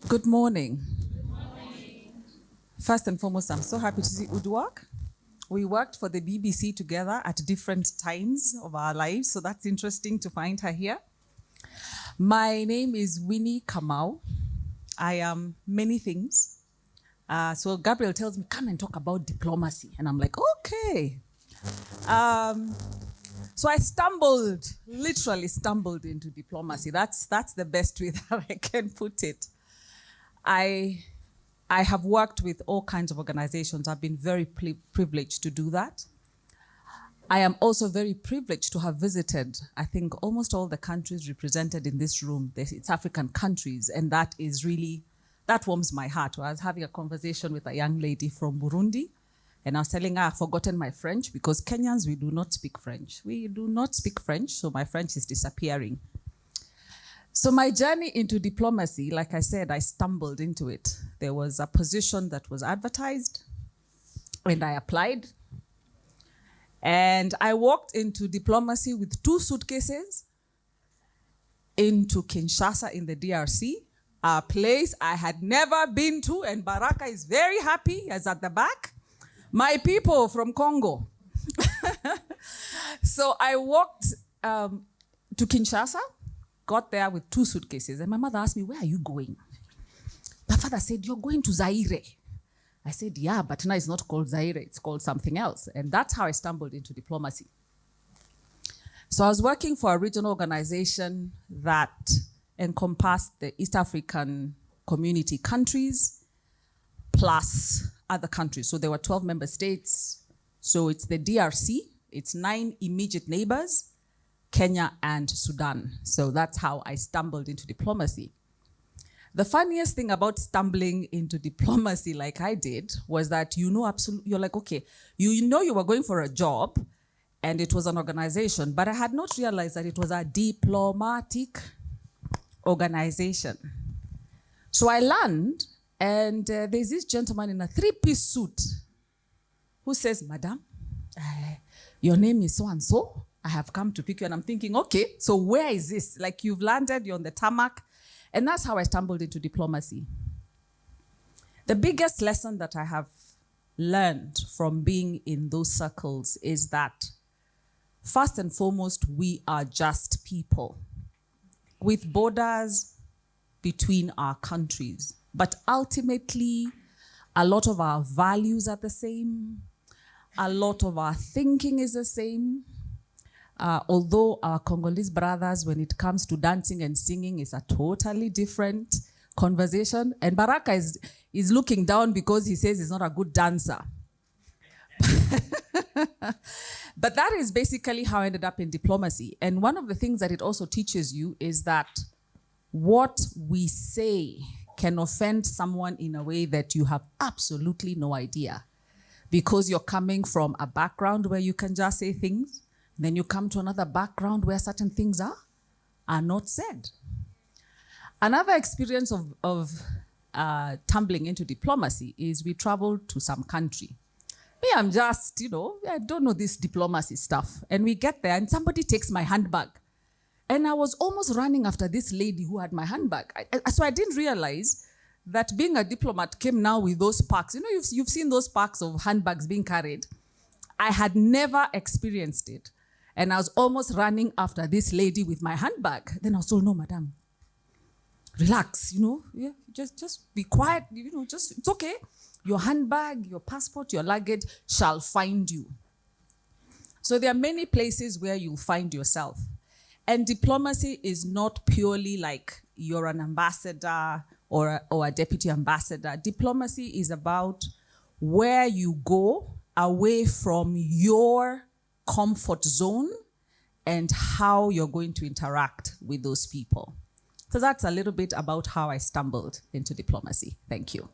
Good morning. First and foremost, I'm so happy to see Udwak. We worked for the BBC together at different times of our lives, so that's interesting to find her here. My name is Winnie Kamau. I am many things. So Gabriel tells me, come and talk about diplomacy. And I'm like, okay. So I literally stumbled into diplomacy. That's the best way that I can put it. I have worked with all kinds of organizations. I've been very privileged to do that. I am also very privileged to have visited, I think, almost all the countries represented in this room. It's African countries, and that warms my heart. I was having a conversation with a young lady from Burundi, and I was telling her I've forgotten my French because Kenyans, we do not speak French. We do not speak French, so my French is disappearing. So my journey into diplomacy, like I said, I stumbled into it. There was a position that was advertised, and I applied. And I walked into diplomacy with 2 suitcases into Kinshasa in the DRC, a place I had never been to, and Baraka is very happy, as at the back. My people from Congo. So I walked to Kinshasa, got there with 2 suitcases, and my mother asked me, where are you going? My father said, you're going to Zaire. I said, yeah, but now it's not called Zaire, it's called something else. And that's how I stumbled into diplomacy. So I was working for a regional organization that encompassed the East African community countries plus other countries. So there were 12 member states. So it's the DRC, it's 9 immediate neighbors, Kenya and Sudan. So that's how I stumbled into diplomacy. The funniest thing about stumbling into diplomacy like I did was that you're like, okay, you were going for a job and it was an organization, but I had not realized that it was a diplomatic organization. So I land and there's this gentleman in a 3-piece suit who says, Madam, your name is so-and-so. I have come to pick you. And I'm thinking, okay, so where is this? Like you've landed, you're on the tarmac. And that's how I stumbled into diplomacy. The biggest lesson that I have learned from being in those circles is that, first and foremost, we are just people with borders between our countries. But ultimately, a lot of our values are the same. A lot of our thinking is the same. Although our Congolese brothers, when it comes to dancing and singing, is a totally different conversation. And Baraka is looking down because he says he's not a good dancer. But that is basically how I ended up in diplomacy. And one of the things that it also teaches you is that what we say can offend someone in a way that you have absolutely no idea. Because you're coming from a background where you can just say things. Then you come to another background where certain things are not said. Another experience of tumbling into diplomacy is we traveled to some country. Me, I'm just, I don't know this diplomacy stuff. And we get there and somebody takes my handbag. And I was almost running after this lady who had my handbag. So I didn't realize that being a diplomat came now with those packs. You've seen those packs of handbags being carried. I had never experienced it. And I was almost running after this lady with my handbag. Then I was told, no, madam, relax, yeah, just be quiet, it's okay. Your handbag, your passport, your luggage shall find you. So there are many places where you'll find yourself. And diplomacy is not purely like you're an ambassador or a deputy ambassador. Diplomacy is about where you go away from your comfort zone and how you're going to interact with those people. So that's a little bit about how I stumbled into diplomacy. Thank you.